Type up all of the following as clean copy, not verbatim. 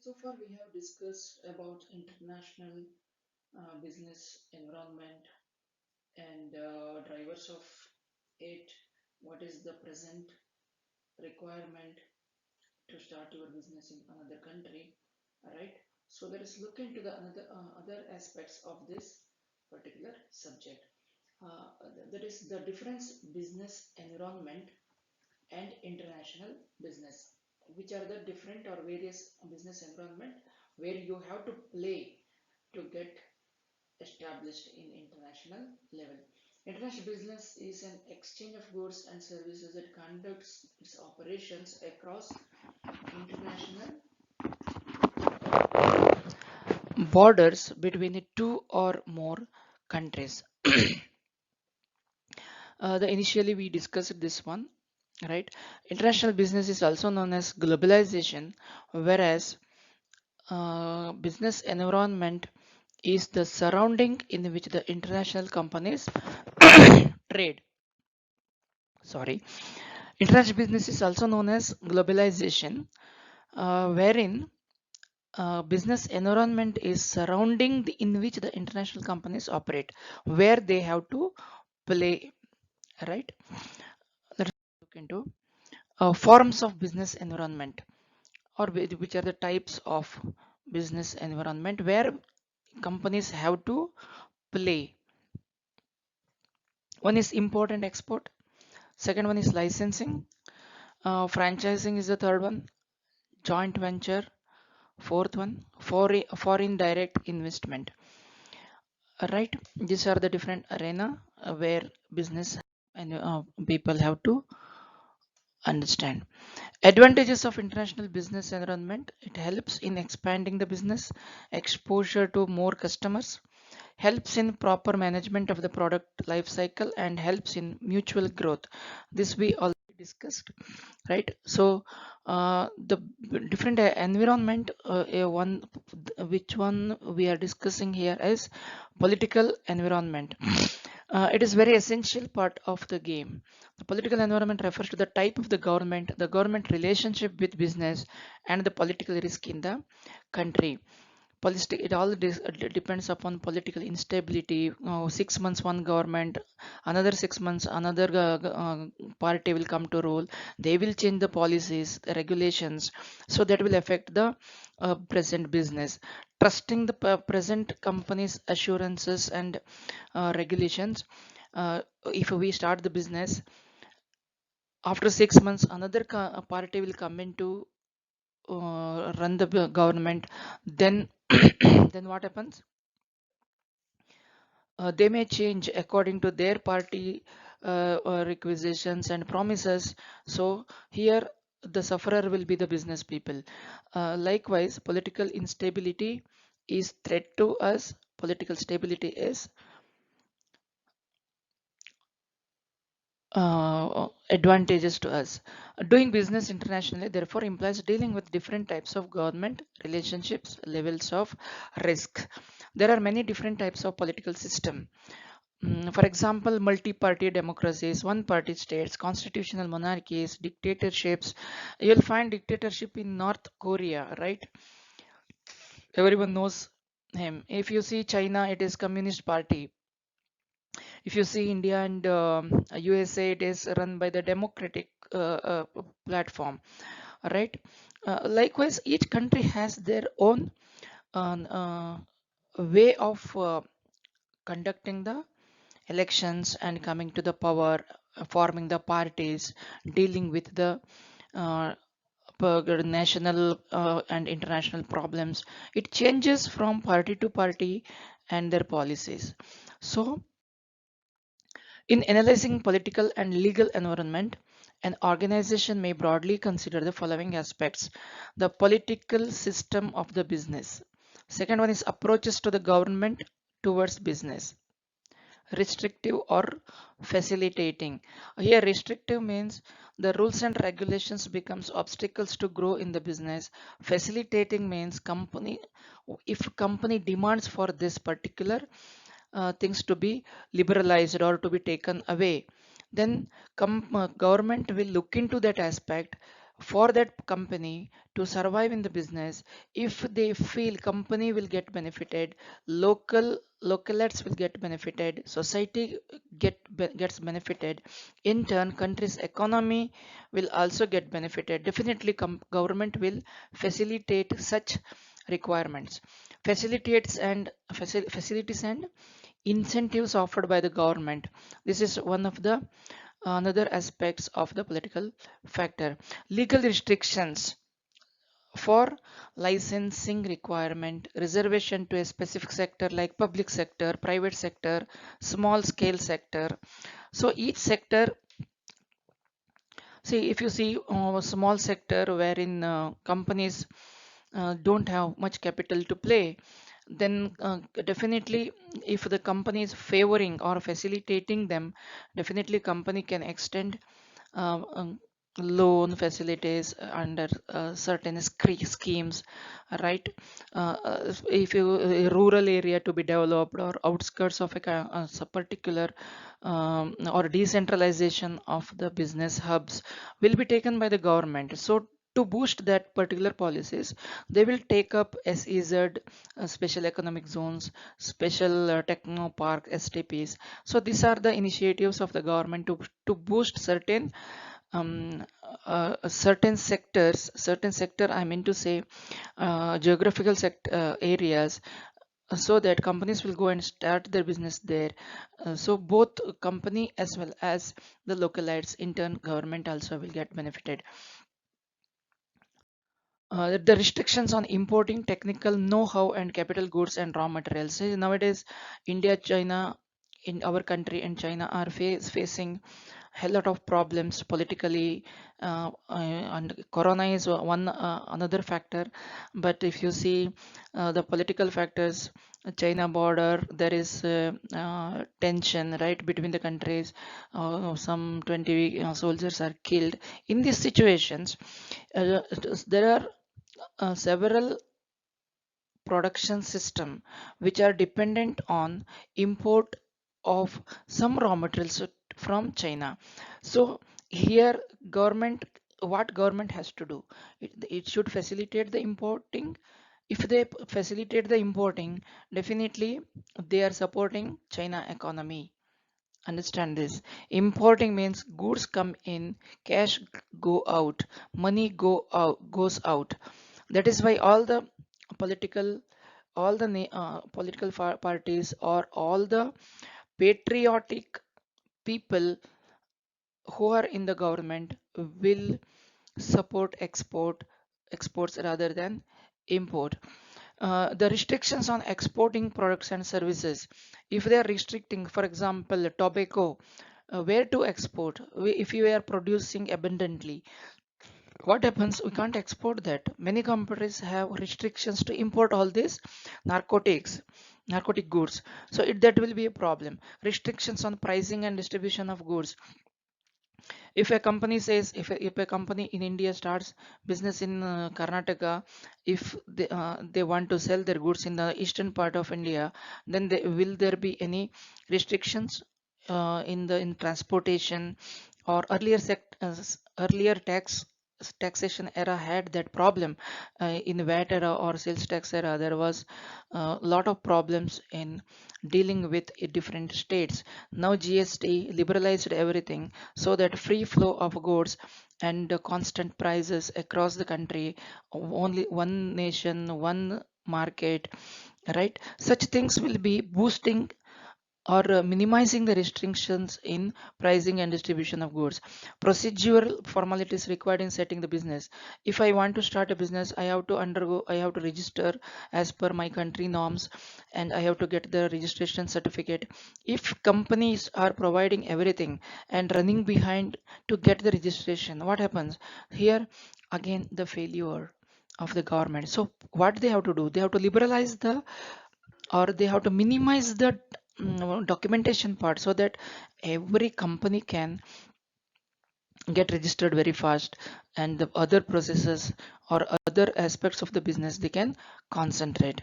So far, we have discussed about international business environment and drivers of it. What is the present requirement to start your business in another country? All right. So let us look into the another other aspects of this particular subject. That is the difference business environment and international business, which are the different or various business environment where you have to play to get established in international level. International business is an exchange of goods and services that conducts its operations across international borders between two or more countries. The initially we discussed this one, right? International business is also known as globalization, whereas business environment is the surrounding in which the international companies trade. Sorry, international business is also known as globalization, wherein business environment is surrounding in which the international companies operate, where they have to play, right? Let's look into forms of business environment, or which are the types of business environment where companies have to play. One is import and export. Second one is licensing. Franchising is the third one. Joint venture. Fourth one, foreign direct investment. Right. These are the different arena where business and people have to understand. Advantages of international business environment: it helps in expanding the business, exposure to more customers, helps in proper management of the product life cycle, and helps in mutual growth. This we already discussed, right? So the different environment, one which one we are discussing here is political environment. It is very essential part of the game. The political environment refers to the type of the government relationship with business, and the political risk in the country. It all depends upon political instability. 6 months one government, another 6 months another party will come to rule. They will change the policies, the regulations, so that will affect the present business. Trusting the present company's assurances and regulations. If we start the business, after 6 months another party will come in to run the government, then then what happens? They may change according to their party requisitions and promises. So here the sufferer will be the business people. Likewise, political instability is threat to us. Political stability is advantages to us. Doing business internationally therefore implies dealing with different types of government relationships, levels of risk. There are many different types of political system. For example, multi-party democracies, one-party states, constitutional monarchies, dictatorships. You'll find dictatorship in North Korea, right? Everyone knows him. If you see China, it is Communist Party. If you see India and USA, it is run by the Democratic platform, right? Likewise, each country has their own way of conducting the elections and coming to the power, forming the parties, dealing with the uh, national and international problems. It changes from party to party and their policies. So in analyzing political and legal environment, an organization may broadly consider the following aspects: the political system of the business. Second one is approaches to the government towards business. Restrictive or facilitating. Here restrictive means the rules and regulations becomes obstacles to grow in the business. Facilitating means if company demands for this particular things to be liberalized or to be taken away, then government will look into that aspect for that company to survive in the business. If they feel company will get benefited, localites will get benefited, society gets benefited, in turn country's economy will also get benefited. Definitely government will facilitate such requirements, facilities and incentives offered by the government. This is one of the another aspects of the political factor. Legal restrictions for licensing requirement, reservation to a specific sector like public sector, private sector, small scale sector. So each sector, see, if you see a small sector wherein companies don't have much capital to play, then definitely if the company is favoring or facilitating them, definitely company can extend um, loan facilities under certain schemes, right? If you a rural area to be developed or outskirts of a particular or decentralization of the business hubs will be taken by the government. So to boost that particular policies, they will take up SEZ, special economic zones, special techno park STPs. So these are the initiatives of the government to boost um, certain sector, I mean to say geographical areas, so that companies will go and start their business there. So both company as well as the localites, in turn government also will get benefited. The restrictions on importing technical know-how and capital goods and raw materials. See, nowadays, India, China, in our country and China are facing a lot of problems politically, and Corona is one another factor. But if you see the political factors, China border, there is tension right between the countries. Some 20 soldiers are killed. In these situations, there are several production system which are dependent on import of some raw materials from China. So here government, what government has to do, it should facilitate the importing. If they facilitate the importing, definitely they are supporting China economy. Understand this. Importing means goods come in, cash go out, money goes out. That is why all the political, political parties or all the patriotic people who are in the government will support exports rather than import. The restrictions on exporting products and services, if they are restricting, for example, tobacco, where to export? If you are producing abundantly, what happens? We can't export that. Many countries have restrictions to import all these narcotics, narcotic goods. So that will be a problem. Restrictions on pricing and distribution of goods. If a company says, if a company in India starts business in Karnataka, if they want to sell their goods in the eastern part of India, then will there be any restrictions in transportation? Or earlier taxation era had that problem. In VAT era or sales tax era, there was a lot of problems in dealing with different states. Now GST liberalized everything, so that free flow of goods and constant prices across the country, only one nation, one market, right? Such things will be boosting or minimizing the restrictions in pricing and distribution of goods. Procedural formalities required in setting the business. If I want to start a business, I have to register as per my country norms, and I have to get the registration certificate. If companies are providing everything and running behind to get the registration, what happens? Here again the failure of the government. So what they have to do, they have to liberalize the, or they have to minimize the documentation part, so that every company can get registered very fast, and the other processes or other aspects of the business they can concentrate.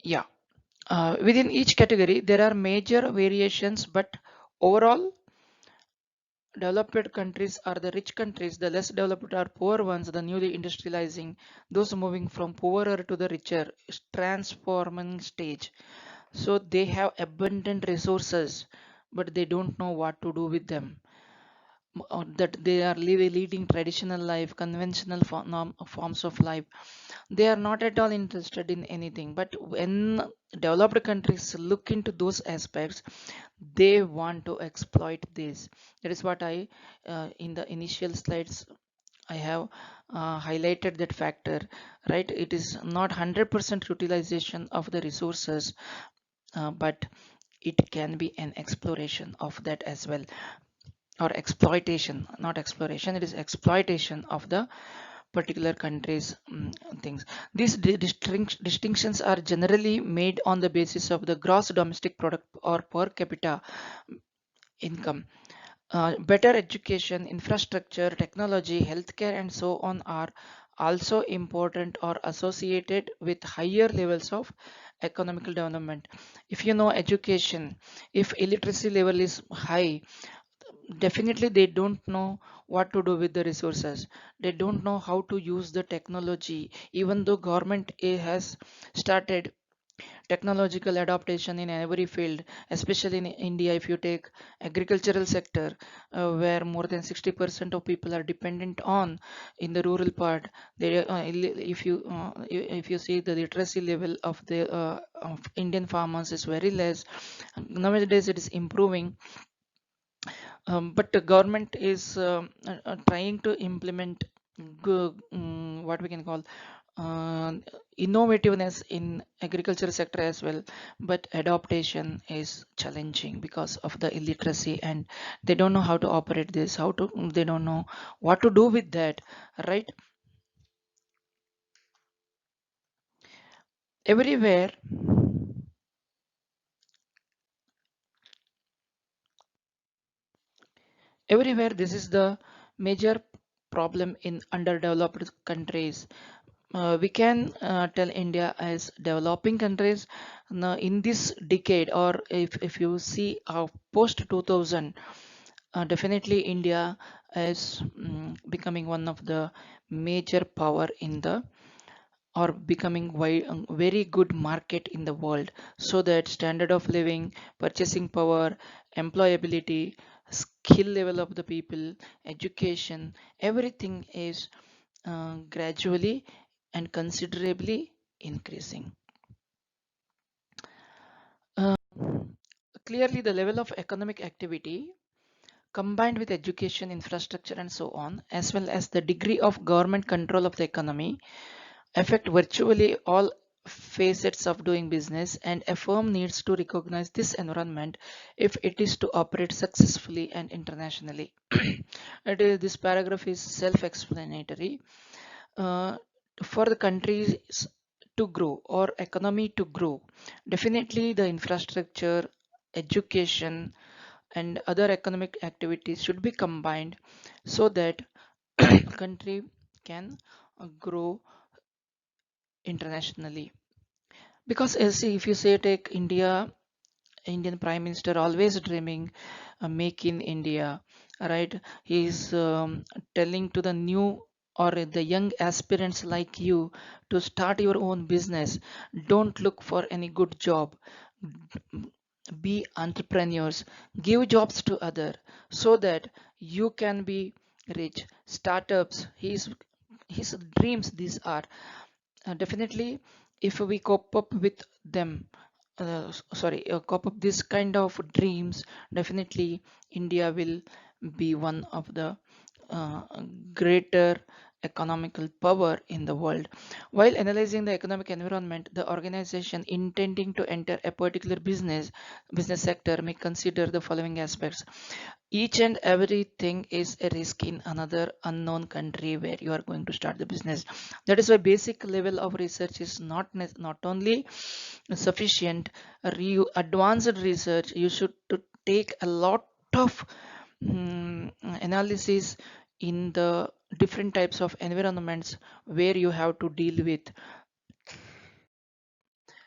Yeah, Within each category, there are major variations, but overall, developed countries are the rich countries, the less developed are poor ones, the newly industrializing, those moving from poorer to the richer, transforming stage. So they have abundant resources, but they don't know what to do with them. That they are leading traditional life, conventional forms of life. They are not at all interested in anything. But when developed countries look into those aspects, they want to exploit this. That is what I, in the initial slides, I have highlighted that factor, right? It is not 100% utilization of the resources, but it can be an exploration of that as well, or exploitation, not exploration, it is exploitation of the particular countries, things. These distinctions are generally made on the basis of the gross domestic product or per capita income. Better education, infrastructure, technology, healthcare, and so on are also important or associated with higher levels of economical development. If you know education, if illiteracy level is high, definitely they don't know what to do with the resources. They don't know how to use the technology, even though government has started technological adaptation in every field, especially in India. If you take agricultural sector, where more than 60% of people are dependent on in the rural part, they, if you see the literacy level of Indian farmers is very less. Nowadays it is improving, but the government is trying to implement what we can call uh, innovativeness in agriculture sector as well, but adaptation is challenging because of the illiteracy, and they don't know how to operate this, how to, they don't know what to do with that, right? Everywhere, everywhere this is the major problem in underdeveloped countries. We can tell India as developing countries. Now, in this decade, or if you see post 2000, definitely India is becoming one of the major power in the, or becoming very good market in the world, so that standard of living, purchasing power, employability, skill level of the people, education, everything is gradually and considerably increasing. Uh, Clearly, the level of economic activity combined with education, infrastructure, and so on, as well as the degree of government control of the economy, affect virtually all facets of doing business, and a firm needs to recognize this environment if it is to operate successfully and internationally. This paragraph is self-explanatory. uh, for the countries to grow or economy to grow, definitely the infrastructure, education, and other economic activities should be combined, so that country can grow internationally. Because see, if you say take India, Indian Prime Minister always dreaming make in India, right? He's telling to the new or the young aspirants like you to start your own business. Don't look for any good job. Be entrepreneurs. Give jobs to other, so that you can be rich. Startups. His dreams. These are definitely, if we cope up with them, cope up this kind of dreams, definitely India will be one of the uh, greater economical power in the world. While analyzing the economic environment, the organization intending to enter a particular business sector may consider the following aspects. Each and everything is a risk in another unknown country where you are going to start the business. That is why basic level of research is not only sufficient. Advanced research, you should to take a lot of analysis in the different types of environments where you have to deal with.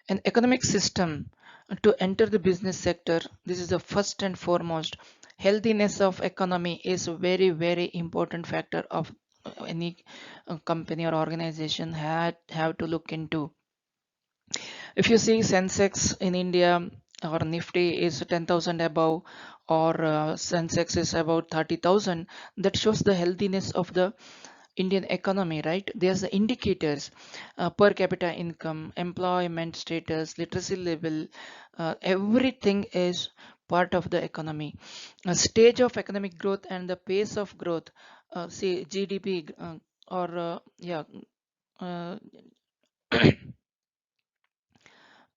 An economic system to enter the business sector, this is the first and foremost. Healthiness of economy is a very, very important factor of any company or organization have to look into. If you see Sensex in India or Nifty is 10,000 above, or Sensex is about 30,000, that shows the healthiness of the Indian economy, right? There's the indicators, per capita income, employment status, literacy level, everything is part of the economy. Stage of economic growth and the pace of growth, say GDP, or yeah, uh,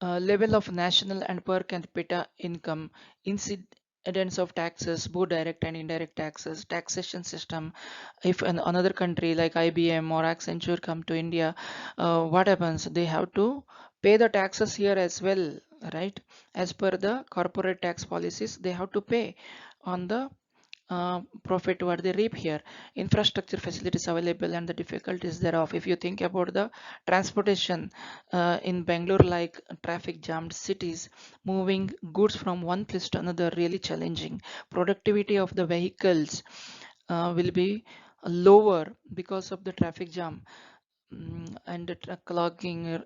level of national and per capita income, incidence of taxes, both direct and indirect taxes, taxation system. If another country like IBM or Accenture come to India, what happens? They have to pay the taxes here as well, right? As per the corporate tax policies, they have to pay on the profit what they reap here. Infrastructure facilities available and the difficulties thereof. If you think about the transportation in Bangalore, like traffic jammed cities, moving goods from one place to another really challenging. Productivity of the vehicles will be lower because of the traffic jam, and the clogging.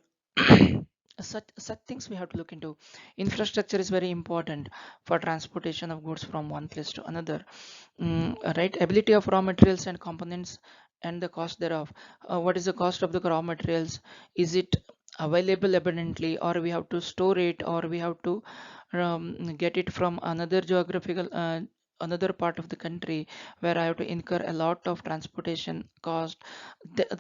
Such things we have to look into. Infrastructure is very important for transportation of goods from one place to another. Right, ability of raw materials and components and the cost thereof. What is the cost of the raw materials? Is it available abundantly, or we have to store it, or we have to get it from another geographical another part of the country where I have to incur a lot of transportation cost.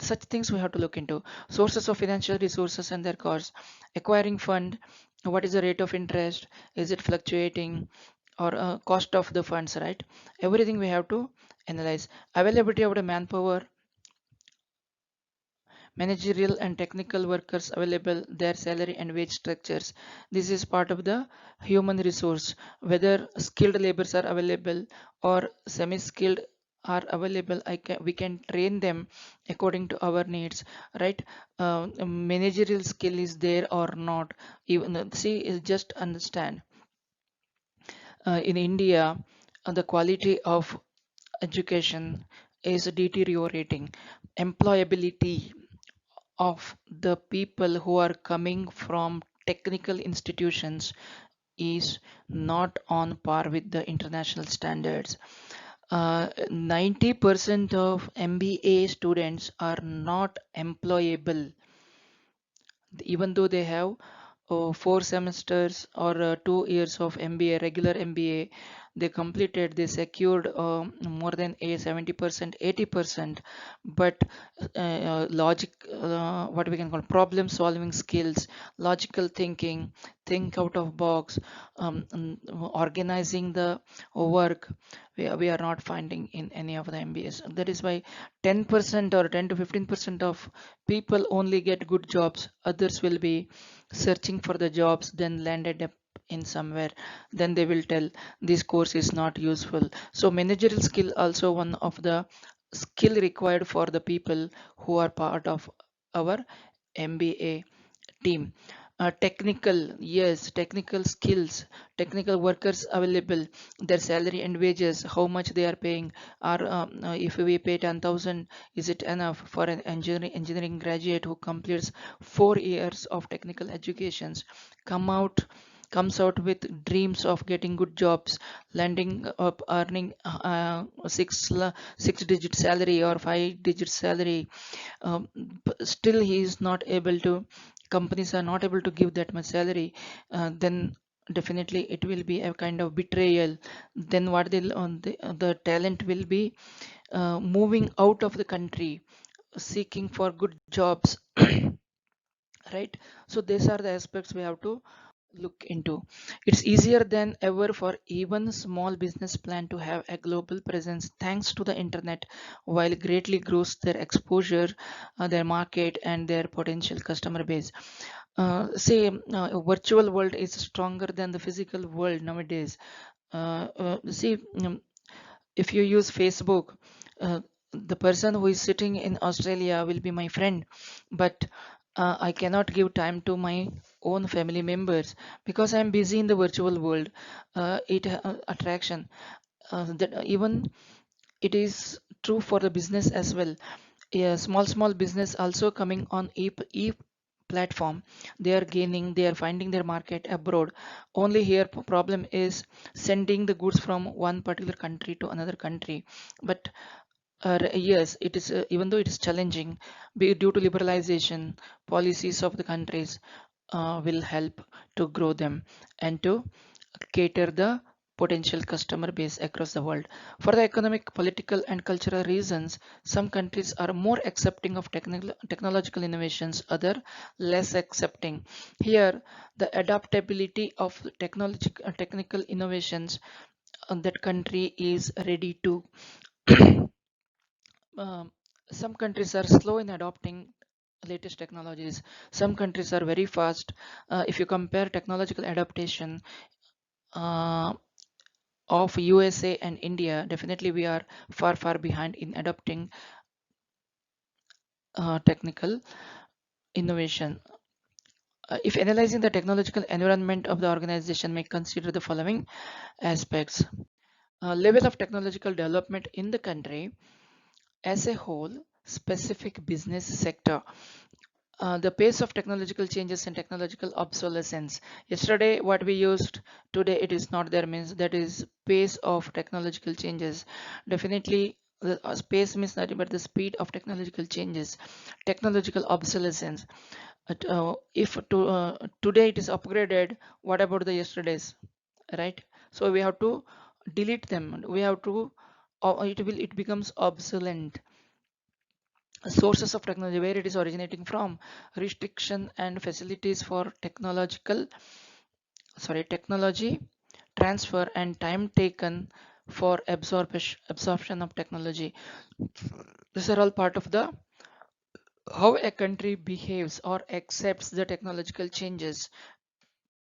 Such things we have to look into. Sources of financial resources and their costs. Acquiring fund, what is the rate of interest? Is it fluctuating? Or cost of the funds, right? Everything we have to analyze. Availability of the manpower, managerial and technical workers available, their salary and wage structures. This is part of the human resource, whether skilled labors are available or semi-skilled are available. We can train them according to our needs, right? Managerial skill is there or not? Even see, is just understand. In India, the quality of education is deteriorating. Employability of the people who are coming from technical institutions is not on par with the international standards. 90% of MBA students are not employable, even though they have 4 semesters or 2 years of MBA, regular MBA. They completed, they secured more than a 70%, 80%, but logic, what we can call problem solving skills, logical thinking, think out of box, organizing the work, we are not finding in any of the MBAs. That is why 10% or 10 to 15% of people only get good jobs. Others will be searching for the jobs, then landed up in somewhere. Then they will tell this course is not useful. So managerial skill also one of the skill required for the people who are part of our MBA team. Technical, yes, technical skills, technical workers available, their salary and wages, how much they are paying, are if we pay 10,000, is it enough for an engineering graduate who completes 4 years of technical educations, come out comes out with dreams of getting good jobs, landing up earning six digit salary or 5 digit salary, um, still he is not able to, companies are not able to give that much salary, then definitely it will be a kind of betrayal. Then what they'll on the talent will be moving out of the country seeking for good jobs. Right, so these are the aspects we have to look into. It's easier than ever for even small business plan to have a global presence thanks to the internet, while greatly grows their exposure, their market and their potential customer base. Say a virtual world is stronger than the physical world nowadays. See, if you use Facebook, uh, the person who is sitting in Australia will be my friend, but I cannot give time to my own family members because I'm busy in the virtual world. It attraction that even it is true for the business as well. Yeah, small business also coming on e platform. They are gaining, they are finding their market abroad. Only here problem is sending the goods from one particular country to another country. But yes, it is even though it is challenging, due to liberalization, policies of the countries will help to grow them and to cater the potential customer base across the world. For the economic, political, and cultural reasons, some countries are more accepting of technological innovations, other less accepting. Here, the adaptability of technical innovations that country is ready to. um, some countries are slow in adopting latest technologies. Some countries are very fast. If you compare technological adaptation uh, of USA and India, definitely we are far behind in adopting technical innovation. If analyzing the technological environment of the organization, may consider the following aspects: level of technological development in the country as a whole, specific business sector. The pace of technological changes and technological obsolescence. Yesterday, what we used, today it is not there, means that is pace of technological changes. Definitely, the pace means nothing but the speed of technological changes, technological obsolescence. If today it is upgraded, what about the yesterdays, right? So we have to delete them. We have to, it becomes obsolete. Sources of technology, where it is originating from, restriction and facilities for technology transfer and time taken for absorption of technology. These are all part of the how a country behaves or accepts the technological changes.